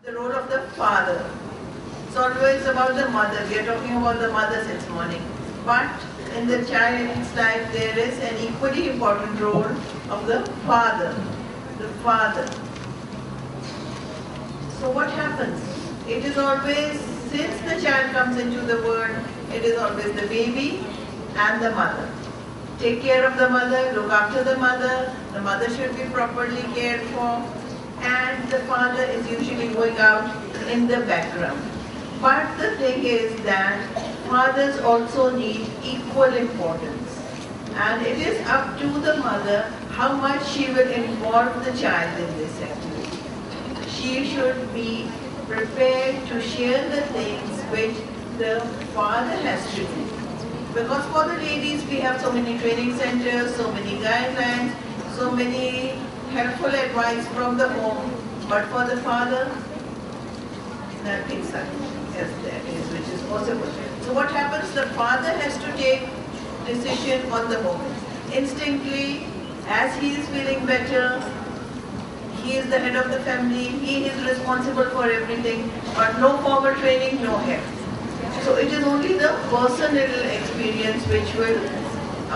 The role of the father. It's always about the mother. We are talking about the mother since morning. But in the child's life, there is an equally important role of the father. The father. So what happens? It is always, since the child comes into the world, it is always the baby and the mother. Take care of the mother, look after the mother should be properly cared for, and the father is usually going out in the background. But the thing is that fathers also need equal importance, and it is up to the mother how much she will involve the child in this activity. She should be prepared to share the things which the father has to do. Because for the ladies we have so many training centers, so many guidelines, so many helpful advice from the home, but for the father, nothing such as that is which is possible. So what happens? The father has to take decision on the moment. Instinctively, as he is feeling better, he is the head of the family, he is responsible for everything, but no formal training, no help. So it is only the personal experience which will,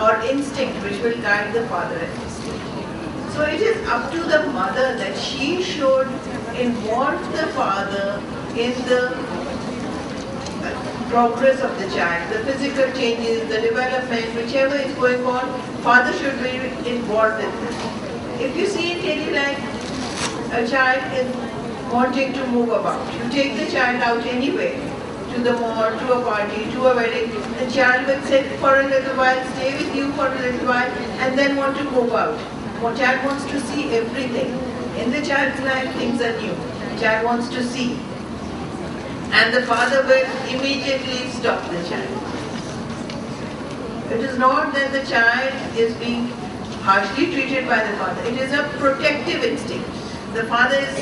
or instinct, which will guide the father at this stage. So it is up to the mother that she should involve the father in the progress of the child, the physical changes, the development, whichever is going on, father should be involved in this. If you see in daily life, a child is wanting to move about. You take the child out anywhere, to the mall, to a party, to a wedding. The child will sit for a little while, stay with you for a little while, and then want to move out. The child wants to see everything. In the child's life, things are new. The child wants to see. And the father will immediately stop the child. It is not that the child is being harshly treated by the father. It is a protective instinct. The father is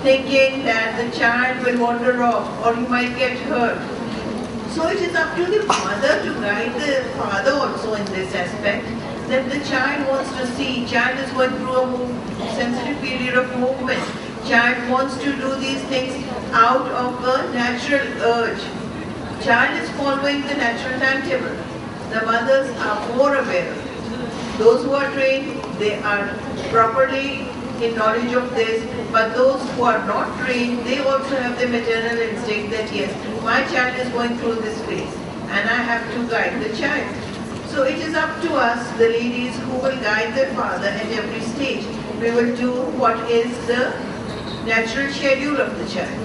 thinking that the child will wander off or he might get hurt. So it is up to the mother to guide the father also in this aspect, that the child wants to see, child is going through a sensitive period of movement. Child wants to do these things out of a natural urge. Child is following the natural timetable. The mothers are more aware of it. Those who are trained, they are properly in knowledge of this, but those who are not trained, they also have the maternal instinct that yes, my child is going through this phase and I have to guide the child. So it is up to us, the ladies, who will guide their father at every stage. We will do what is the natural schedule of the child.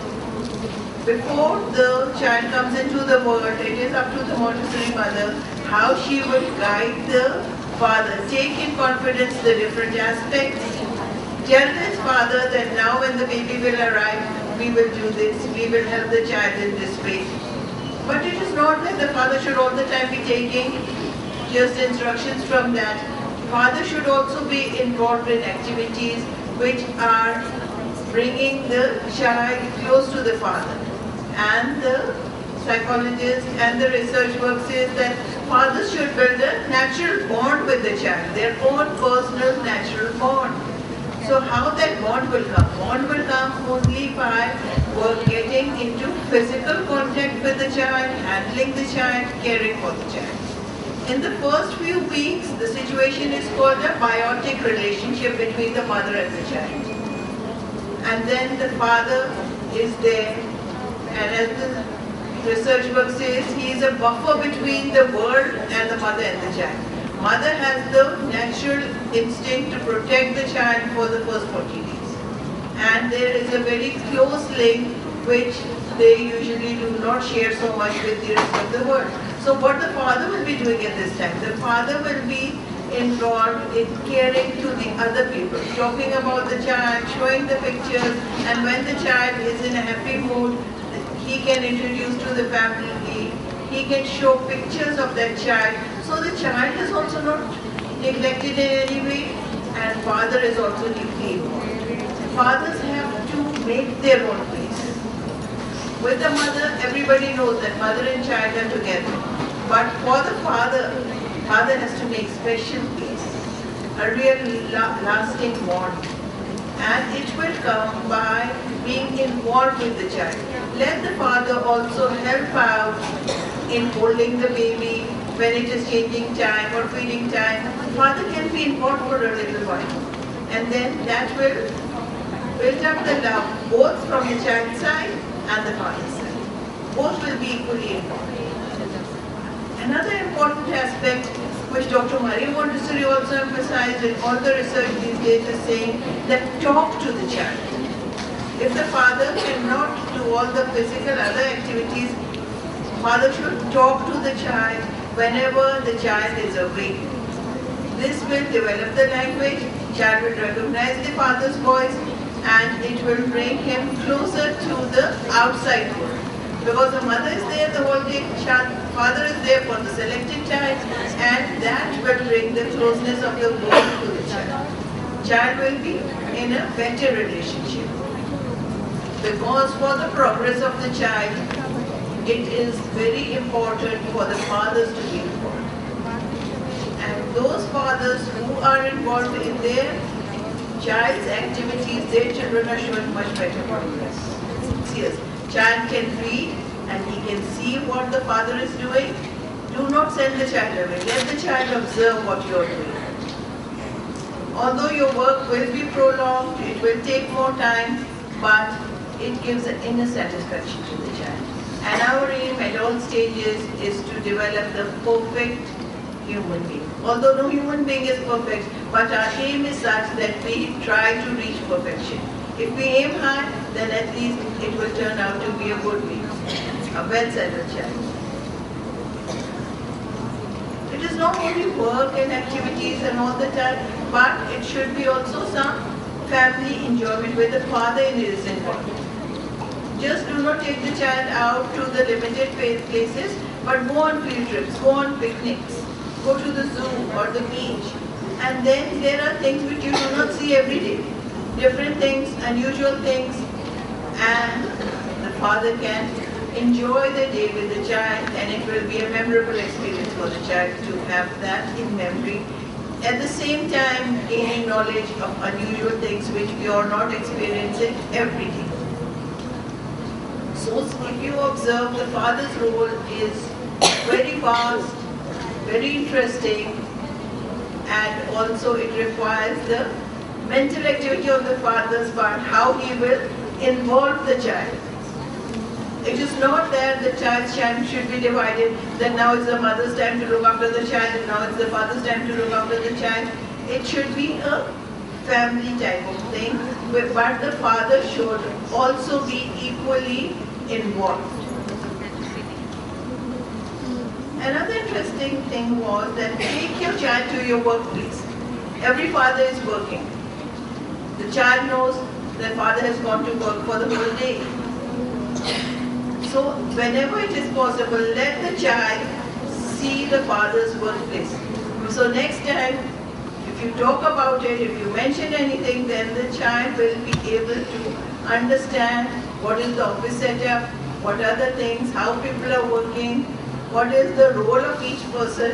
Before the child comes into the world, it is up to the Montessori mother how she will guide the father, take in confidence the different aspects. Tell his father that now when the baby will arrive, we will do this, we will help the child in this way. But it is not that the father should all the time be taking just instructions from that. Father should also be involved in activities which are bringing the child close to the father. And the psychologist and the research work says that fathers should build a natural bond with the child, their own personal natural bond. So how that bond will come? Bond will come only by getting into physical contact with the child, handling the child, caring for the child. In the first few weeks, the situation is called a biotic relationship between the mother and the child. And then the father is there, and as the research work says, he is a buffer between the world and the mother and the child. Mother has the natural instinct to protect the child for the first 40 days. And there is a very close link which they usually do not share so much with the rest of the world. So what the father will be doing at this time? The father will be involved in caring to the other people, talking about the child, showing the pictures, and when the child is in a happy mood, he can introduce to the family, he can show pictures of that child. So the child is also not neglected in any way, and father is also deeply involved. Fathers have to make their own place. With the mother, everybody knows that mother and child are together. But for the father, father has to make special place, a real lasting bond. And it will come by being in involved with the child. Let the father also help out in holding the baby when it is changing time or feeding time. Father can be involved for a little while. And then that will build up the love both from the child's side and the father's side. Both will be equally involved. Another important aspect which Dr. Maria Montessori also emphasized in all the research these days is saying that talk to the child. If the father cannot do all the physical other activities, father should talk to the child whenever the child is awake. This will develop the language, child will recognize the father's voice, and it will bring him closer to the outside world. Because the mother is there the whole day, father is there for the selected time, and that will bring the closeness of the world to the child. Child will be in a better relationship. Because for the progress of the child, it is very important for the fathers to be involved. And those fathers who are involved in their child's activities, their children are showing much better progress. Yes. Child can read and he can see what the father is doing. Do not send the child away. Let the child observe what you are doing. Although your work will be prolonged, it will take more time, but it gives an inner satisfaction to the child. And our aim at all stages is to develop the perfect human being. Although no human being is perfect, but our aim is such that we try to reach perfection. If we aim high, then at least it will turn out to be a good being, a well-settled child. It is not only work and activities and all the time, but it should be also some family enjoyment where the father is involved. Just do not take the child out to the limited places, but go on field trips, go on picnics, go to the zoo or the beach. And then there are things which you do not see every day. Different things, unusual things, and the father can enjoy the day with the child, and it will be a memorable experience for the child to have that in memory. At the same time, gaining knowledge of unusual things which we are not experiencing every day. So if you observe, the father's role is very vast, very interesting, and also it requires the mental activity of the father's part, how he will involve the child. It is not that the child's time should be divided, that now it's the mother's time to look after the child and now it's the father's time to look after the child. It should be a family type of thing, but the father should also be equally involved. Another interesting thing was that take your child to your workplace. Every father is working. The child knows that father has gone to work for the whole day. So whenever it is possible, let the child see the father's workplace. So next time, if you talk about it, if you mention anything, then the child will be able to understand what is the office setup, what are the things, how people are working, what is the role of each person,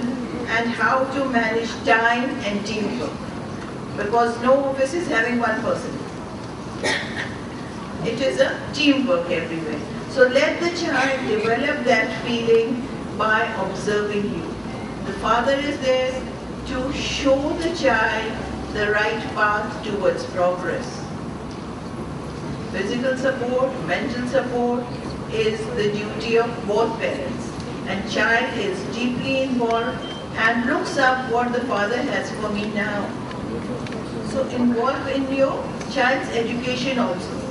and how to manage time and teamwork. Because no office is having one person. It is a teamwork everywhere. So let the child develop that feeling by observing you. The father is there to show the child the right path towards progress. Physical support, mental support is the duty of both parents. And child is deeply involved and looks up what the father has for me now. So involve in your child's education also.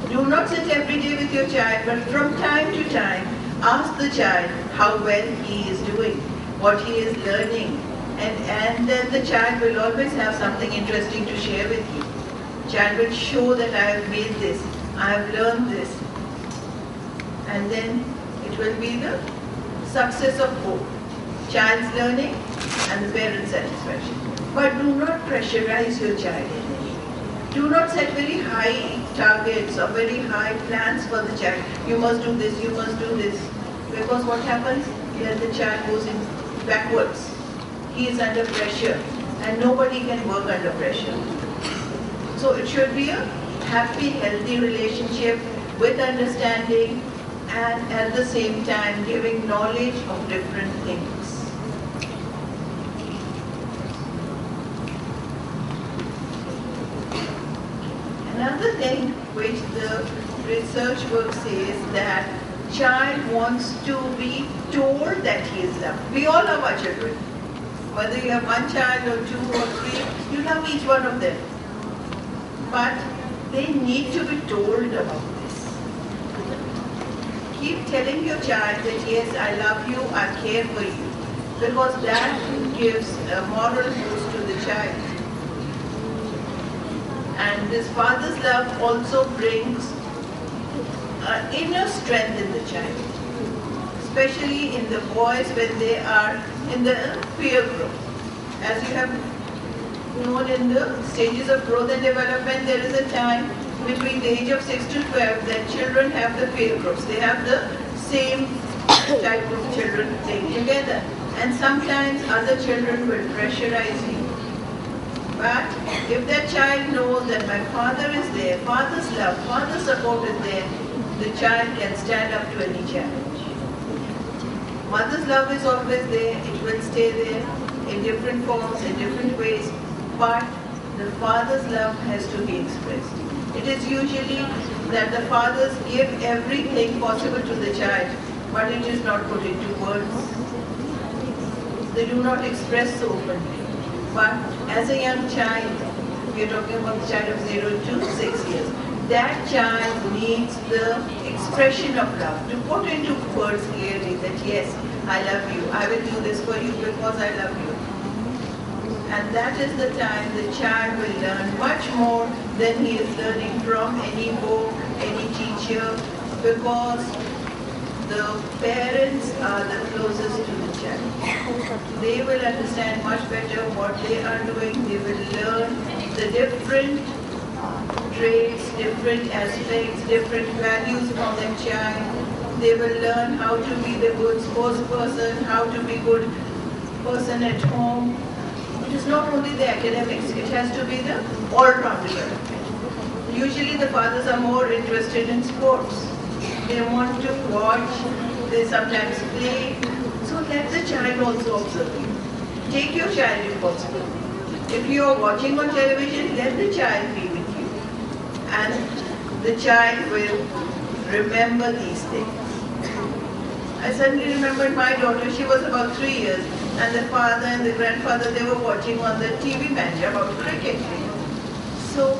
Do not sit every day with your child, but from time to time, ask the child how well he is doing, what he is learning, and then the child will always have something interesting to share with you. Child will show that I have made this, I have learned this, and then it will be the success of both, child's learning and the parent's satisfaction. But do not pressurize your child. Do not set very high targets or very high plans for the child. You must do this, you must do this. Because what happens? Then the child goes in backwards. He is under pressure and nobody can work under pressure. So it should be a happy, healthy relationship with understanding, and at the same time giving knowledge of different things. Another thing which the research work says that child wants to be told that he is loved. We all love our children. Whether you have one child or two or three, you love each one of them. But they need to be told about this. Keep telling your child that yes, I love you, I care for you. Because that gives a moral boost to the child. And this father's love also brings inner strength in the child, especially in the boys when they are in the peer group. As you have known, in the stages of growth and development, there is a time between the age of 6 to 12 that children have the peer groups. They have the same type of children playing together. And sometimes other children will pressurize you. But if that child knows that my father is there, father's love, father's support is there, the child can stand up to any challenge. Mother's love is always there, it will stay there in different forms, in different ways, but the father's love has to be expressed. It is usually that the fathers give everything possible to the child, but it is not put into words. They do not express so openly. But as a young child, we are talking about the child of 0 to 6 years, that child needs the expression of love, to put into words clearly that yes, I love you, I will do this for you because I love you. And that is the time the child will learn much more than he is learning from any book, any teacher, because the parents are the closest to the child. They will understand much better what they are doing. They will learn the different traits, different aspects, different values from their child. They will learn how to be the good sports person, how to be good person at home. It is not only the academics, it has to be the all-round development. Usually the fathers are more interested in sports. They want to watch, they sometimes play. So let the child also observe you. Take your child if possible. If you are watching on television, let the child be with you. And the child will remember these things. I suddenly remembered my daughter, she was about 3 years, and the father and the grandfather, they were watching on the TV match about cricket. So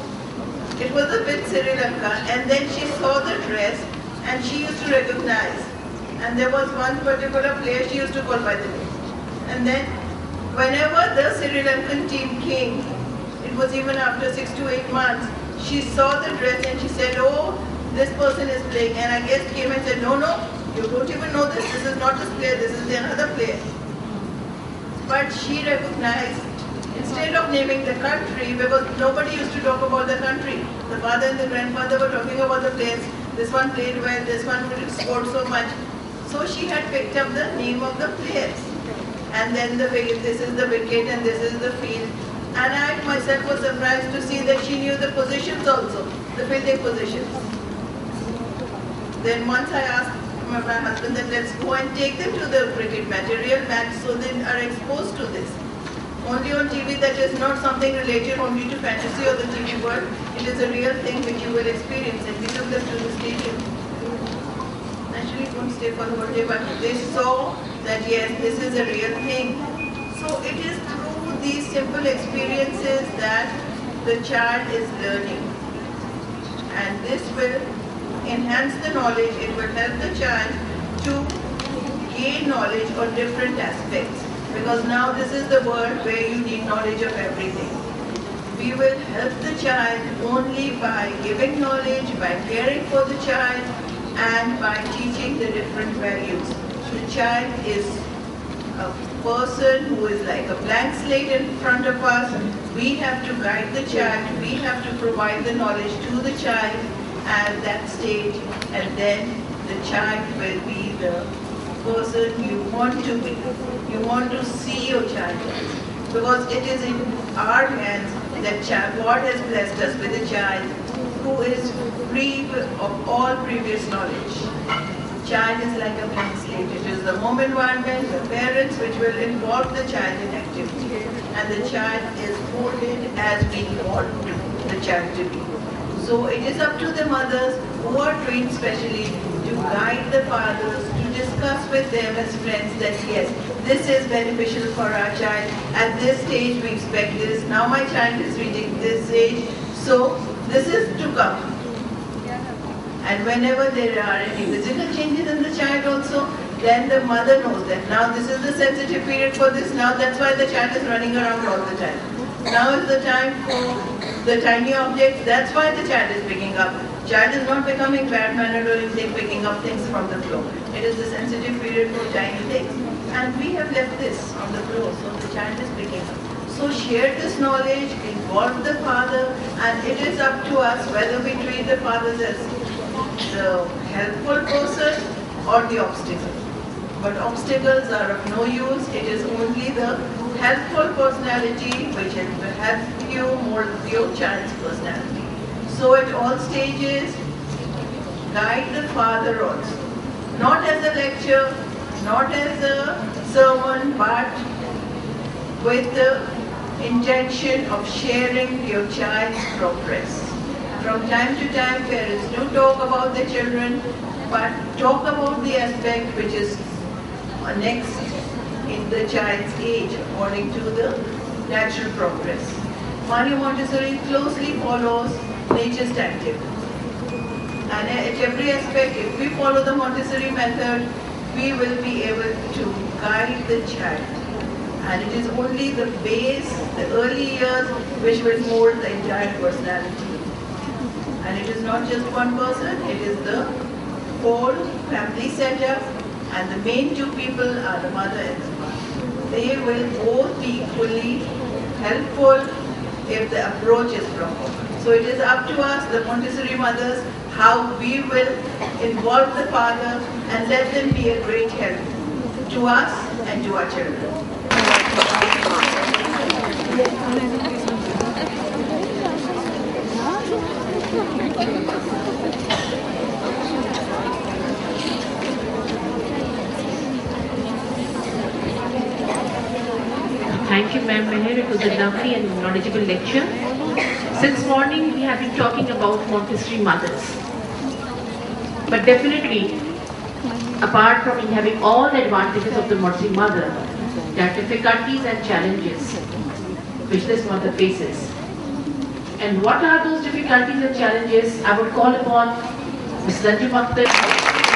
it was a bit Sri Lanka, and then she saw the dress and she used to recognize. And there was one particular player she used to call by the name. And then whenever the Sri Lankan team came, it was even after 6 to 8 months, she saw the dress and she said, oh, this person is playing. And I guest came and said, no, you don't even know this. This is not this player, this is another player. But she recognized, instead of naming the country, because nobody used to talk about the country. The father and the grandfather were talking about the players. This one played well, this one scored so much. So she had picked up the name of the players. And then this is the wicket and this is the field. And I myself was surprised to see that she knew the positions also, the fielding positions. Then once I asked my husband that let's go and take them to the cricket match, a real match, so they are exposed to this. Only on TV, that is not something related only to fantasy or the TV world. It is a real thing which you will experience, and we took them to the stadium. Naturally, it won't stay for the whole day, but they saw that yes, this is a real thing. So it is through these simple experiences that the child is learning. And this will enhance the knowledge, it will help the child to gain knowledge on different aspects. Because now this is the world where you need knowledge of everything. We will help the child only by giving knowledge, by caring for the child, and by teaching the different values. The child is a person who is like a blank slate in front of us. We have to guide the child, we have to provide the knowledge to the child at that stage, and then the child will be the person you want to be. You want to see your child, because it is in our hands that God has blessed us with a child who is free of all previous knowledge. Child is like a blank slate. It is the home environment, the parents which will involve the child in activity. And the child is molded as we want the child to be. So it is up to the mothers who are trained specially to guide the fathers, to discuss with them as friends that yes, this is beneficial for our child. At this stage we expect this. Now my child is reaching this age, so this is to come. And whenever there are any physical changes in the child also, then the mother knows that now this is the sensitive period for this. Now that's why the child is running around all the time. Now is the time for the tiny objects. That's why the child is picking up. Child is not becoming bad-mannered or anything, picking up things from the floor. It is the sensitive period for tiny things. And we have left this on the floor, so the child is picking up. So share this knowledge, involve the father, and it is up to us whether we treat the fathers as the helpful person or the obstacle. But obstacles are of no use. It is only the helpful personality which will help you mold your child's personality. So at all stages, guide the father also. Not as a lecture, not as a sermon, but with the intention of sharing your child's progress. From time to time, parents do talk about the children, but talk about the aspect which is next in the child's age according to the natural progress. Mario Montessori closely follows nature's timetable. And at every aspect, if we follow the Montessori method, we will be able to guide the child. And it is only the base, the early years, which will mold the entire personality. And it is not just one person, it is the whole family setup, and the main two people are the mother and the father. They will both be equally helpful if the approach is proper. So it is up to us, the Montessori mothers, how we will involve the father and let them be a great help to us and to our children. Thank you, Ma'am Meher. It was a lovely and knowledgeable lecture. Since morning, we have been talking about Montessori mothers. But definitely, apart from having all the advantages of the Montessori mother, there are difficulties and challenges which this mother faces. And what are those difficulties and challenges? I would call upon Ms. Sanju Makhtar.